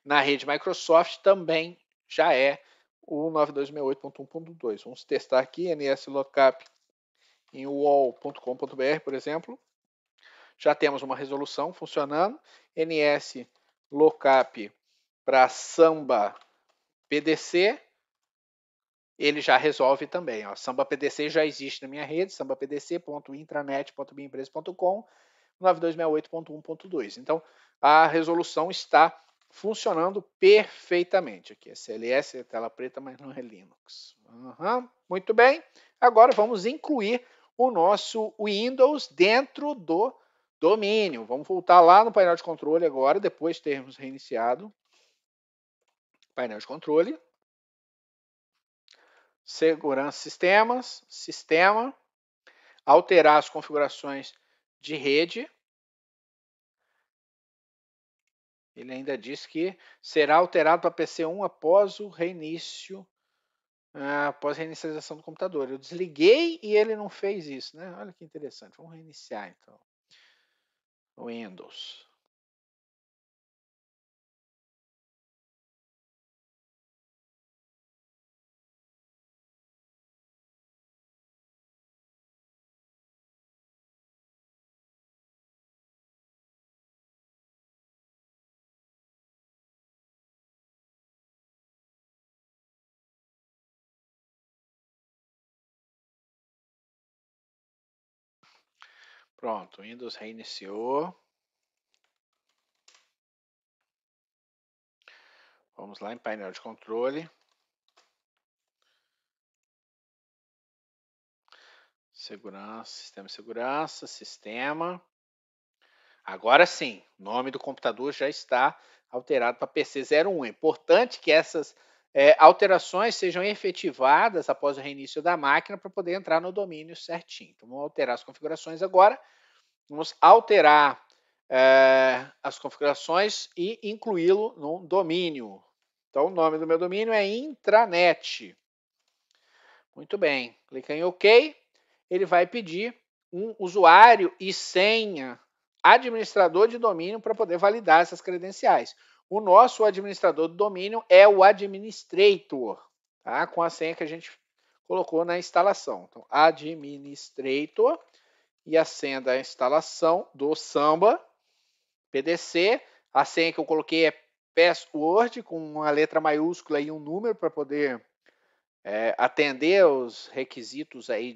na rede Microsoft também já é o 9268.1.2. Vamos testar aqui, nslookup em wall.com.br, por exemplo. Já temos uma resolução funcionando. nslookup para Samba PDC, ele já resolve também. Samba PDC já existe na minha rede, sambapdc.intranet.minhaempresa.com, 9268.1.2. Então, a resolução está funcionando perfeitamente. Aqui é CLS, é tela preta, mas não é Linux. Muito bem. Agora vamos incluir o nosso Windows dentro do domínio. Vamos voltar lá no painel de controle agora, depois de termos reiniciado. Painel de controle. Segurança sistemas, sistema, alterar as configurações de rede. Ele ainda diz que será alterado para PC1 após o reinício após a reinicialização do computador. Eu desliguei e ele não fez isso, né? Olha que interessante. Vamos reiniciar então. Windows. Pronto, Windows reiniciou. Vamos lá em painel de controle. Segurança, sistema de segurança, sistema. Agora sim, o nome do computador já está alterado para PC01. É importante que essas alterações sejam efetivadas após o reinício da máquina para poder entrar no domínio certinho. Então, vamos alterar as configurações agora. Vamos alterar as configurações e incluí-lo no domínio. Então, o nome do meu domínio é intranet. Muito bem. Clica em OK. Ele vai pedir um usuário e senha administrador de domínio para poder validar essas credenciais. O nosso administrador do domínio é o administrator, tá? Com a senha que a gente colocou na instalação. Então, administrator e a senha da instalação do Samba PDC. A senha que eu coloquei é password com uma letra maiúscula e um número para poder atender os requisitos aí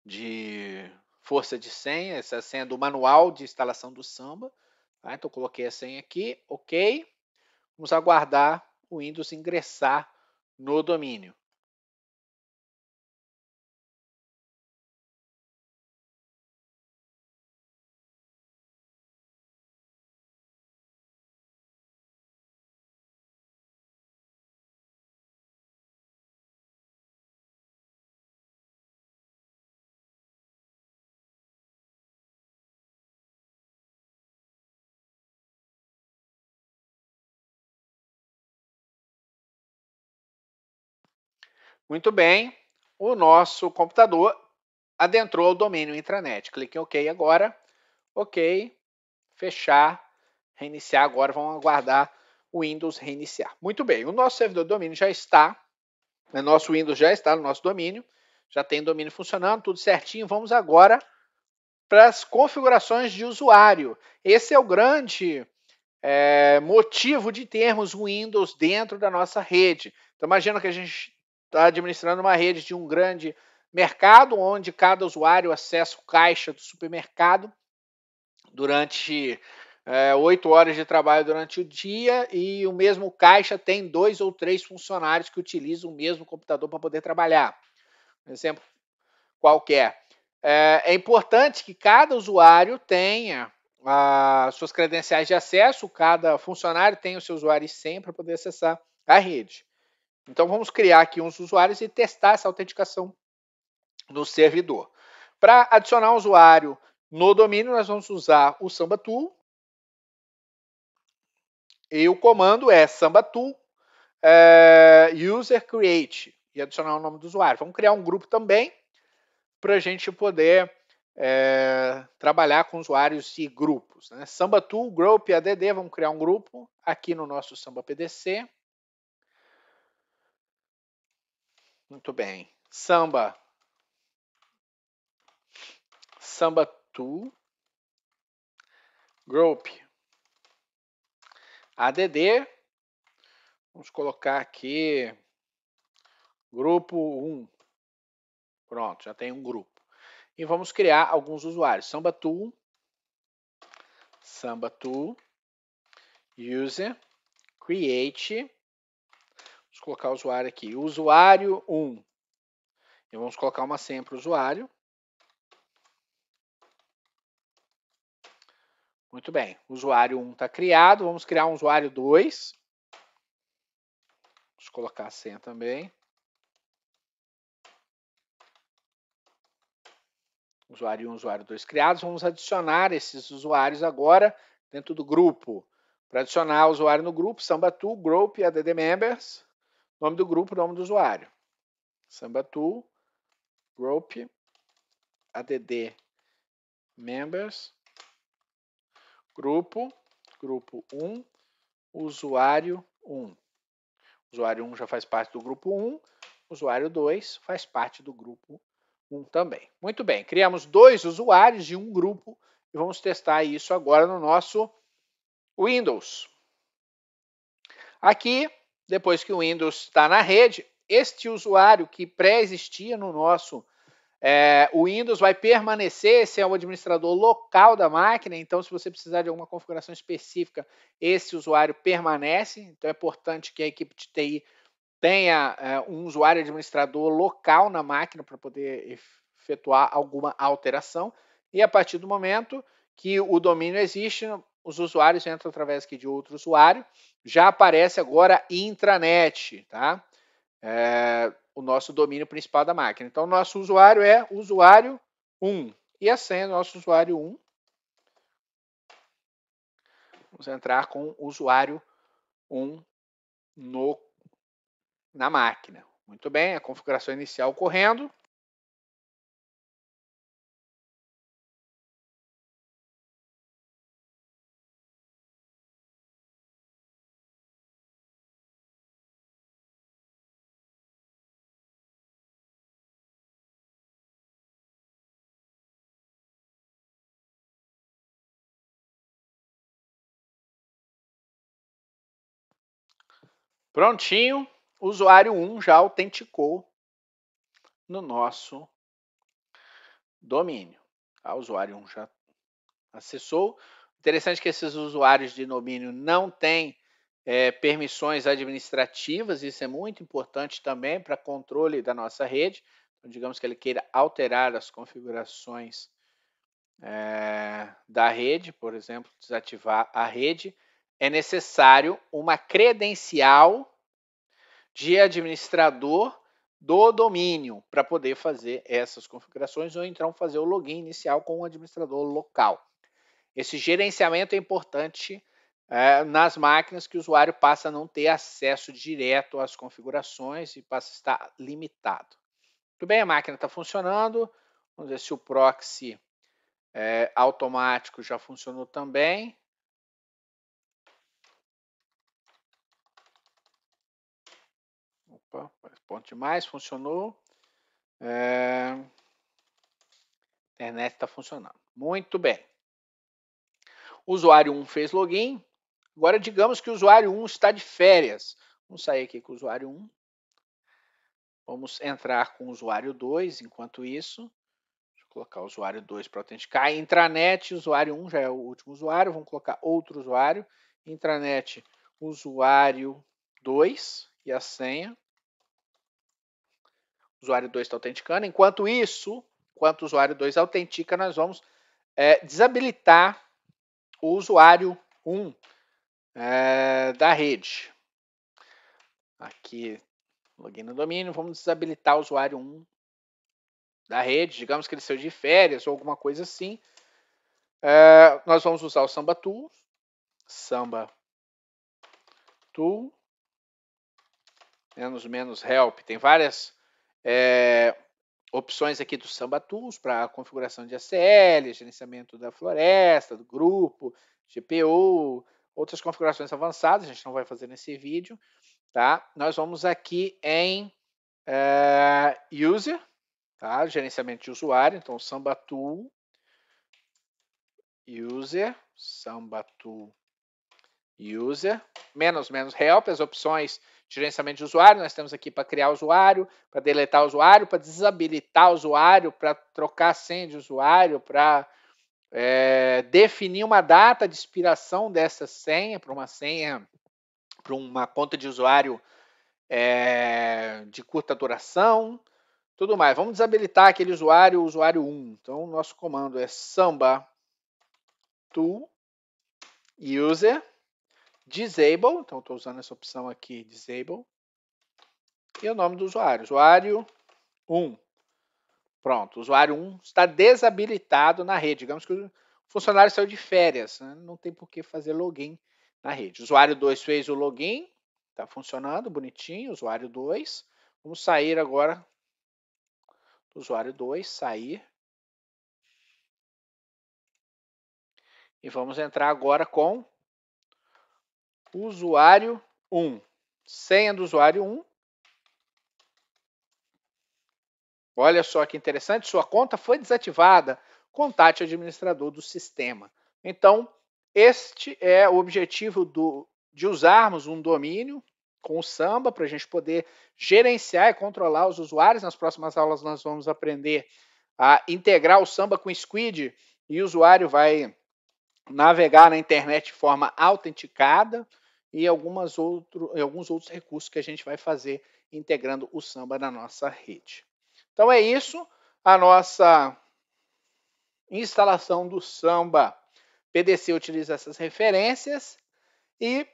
de força de senha, essa senha do manual de instalação do Samba. Tá? Então, coloquei a senha aqui, OK. Vamos aguardar o Windows ingressar no domínio. Muito bem, o nosso computador adentrou o domínio intranet. Clique em OK agora. OK, fechar, reiniciar agora. Vamos aguardar o Windows reiniciar. Muito bem, o nosso servidor de domínio já está, nosso Windows já está no nosso domínio, já tem domínio funcionando, tudo certinho. Vamos agora para as configurações de usuário. Esse é o grande motivo de termos o Windows dentro da nossa rede. Então, imagina que a gente está administrando uma rede de um grande mercado, onde cada usuário acessa o caixa do supermercado durante 8 horas de trabalho durante o dia, e o mesmo caixa tem 2 ou 3 funcionários que utilizam o mesmo computador para poder trabalhar. Um exemplo qualquer. É importante que cada usuário tenha as suas credenciais de acesso, cada funcionário tem o seu usuário e senha para poder acessar a rede. Então, vamos criar aqui uns usuários e testar essa autenticação no servidor. Para adicionar um usuário no domínio, nós vamos usar o Samba Tool. E o comando é Samba Tool user create e adicionar o nome do usuário. Vamos criar um grupo também para a gente poder trabalhar com usuários e grupos. Né? Samba Tool, Group, ADD, vamos criar um grupo aqui no nosso Samba PDC. Muito bem. Samba Tool, Group, ADD. Vamos colocar aqui grupo 1. Pronto, já tem um grupo. E vamos criar alguns usuários. Samba Tool, User, Create. Vamos colocar o usuário aqui. Usuário 1. E vamos colocar uma senha para o usuário. Muito bem. Usuário 1 está criado. Vamos criar um usuário 2. Vamos colocar a senha também. Usuário 1, usuário 2 criados. Vamos adicionar esses usuários agora dentro do grupo. Para adicionar o usuário no grupo, Samba Tool, Group, ADD Members. Nome do grupo, nome do usuário. Sambatool, group, add members, grupo 1, usuário 1. Usuário 1 já faz parte do grupo 1, usuário 2 faz parte do grupo 1 também. Muito bem, criamos 2 usuários de um grupo e vamos testar isso agora no nosso Windows. Aqui, depois que o Windows está na rede, este usuário que pré-existia no nosso o Windows vai permanecer, esse é o administrador local da máquina, então se você precisar de alguma configuração específica, esse usuário permanece, então é importante que a equipe de TI tenha um usuário administrador local na máquina para poder efetuar alguma alteração, e a partir do momento que o domínio existe, os usuários entram através aqui de outro usuário, já aparece agora intranet, tá? O nosso domínio principal da máquina. Então, nosso usuário é usuário 1. E a senha do nosso usuário 1. Vamos entrar com usuário 1 na máquina. Muito bem, a configuração inicial ocorrendo. Prontinho, usuário 1 já autenticou no nosso domínio. O usuário 1 já acessou. Interessante que esses usuários de domínio não têm permissões administrativas, isso é muito importante também para controle da nossa rede. Então, digamos que ele queira alterar as configurações da rede, por exemplo, desativar a rede, é necessário uma credencial de administrador do domínio para poder fazer essas configurações ou então fazer o login inicial com o administrador local. Esse gerenciamento é importante nas máquinas que o usuário passa a não ter acesso direto às configurações e passa a estar limitado. Muito bem, a máquina está funcionando. Vamos ver se o proxy automático já funcionou também. Opa, ponto demais, funcionou. A internet está funcionando. Muito bem. O usuário 1 fez login. Agora, digamos que o usuário 1 está de férias. Vamos sair aqui com o usuário 1. Vamos entrar com o usuário 2 enquanto isso. Deixa eu colocar o usuário 2 para autenticar. Intranet, usuário 1 já é o último usuário. Vamos colocar outro usuário. Intranet, usuário 2 e a senha. O usuário 2 está autenticando. Enquanto isso, enquanto o usuário 2 autentica, nós vamos desabilitar o usuário 1 da rede. Aqui, login no domínio, vamos desabilitar o usuário 1 da rede. Digamos que ele saiu de férias ou alguma coisa assim. Nós vamos usar o Sambatool. Sambatool. Menos help. Tem várias opções aqui do Sambatools para configuração de ACL, gerenciamento da floresta, do grupo, GPU, outras configurações avançadas, a gente não vai fazer nesse vídeo, tá? Nós vamos aqui em User, tá? Gerenciamento de usuário, então Sambatool, User, Sambatool, User, menos help, as opções de gerenciamento de usuário, nós temos aqui para criar usuário, para deletar usuário, para desabilitar usuário, para trocar a senha de usuário, para definir uma data de expiração dessa senha, para uma conta de usuário de curta duração, tudo mais. Vamos desabilitar aquele usuário, o usuário 1. Então, o nosso comando é sambatool user disable, então estou usando essa opção aqui, disable, e o nome do usuário, usuário 1. Pronto, o usuário 1 está desabilitado na rede. Digamos que o funcionário saiu de férias, né? Não tem por que fazer login na rede. O usuário 2 fez o login, Está funcionando, bonitinho, usuário 2. Vamos sair agora do usuário 2, sair. E vamos entrar agora com o usuário 1. Senha do usuário 1. Olha só que interessante, sua conta foi desativada. Contate o administrador do sistema. Então, este é o objetivo de usarmos um domínio com o Samba para a gente poder gerenciar e controlar os usuários. Nas próximas aulas nós vamos aprender a integrar o Samba com o Squid e o usuário vai navegar na internet de forma autenticada e alguns outros recursos que a gente vai fazer integrando o Samba na nossa rede. Então é isso, a nossa instalação do Samba PDC utiliza essas referências e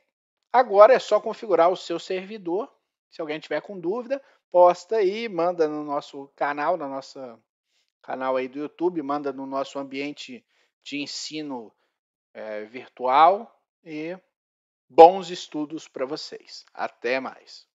agora é só configurar o seu servidor. Se alguém tiver com dúvida, posta aí, manda no nosso canal, no nosso canal aí do YouTube, manda no nosso ambiente de ensino virtual e bons estudos para vocês. Até mais.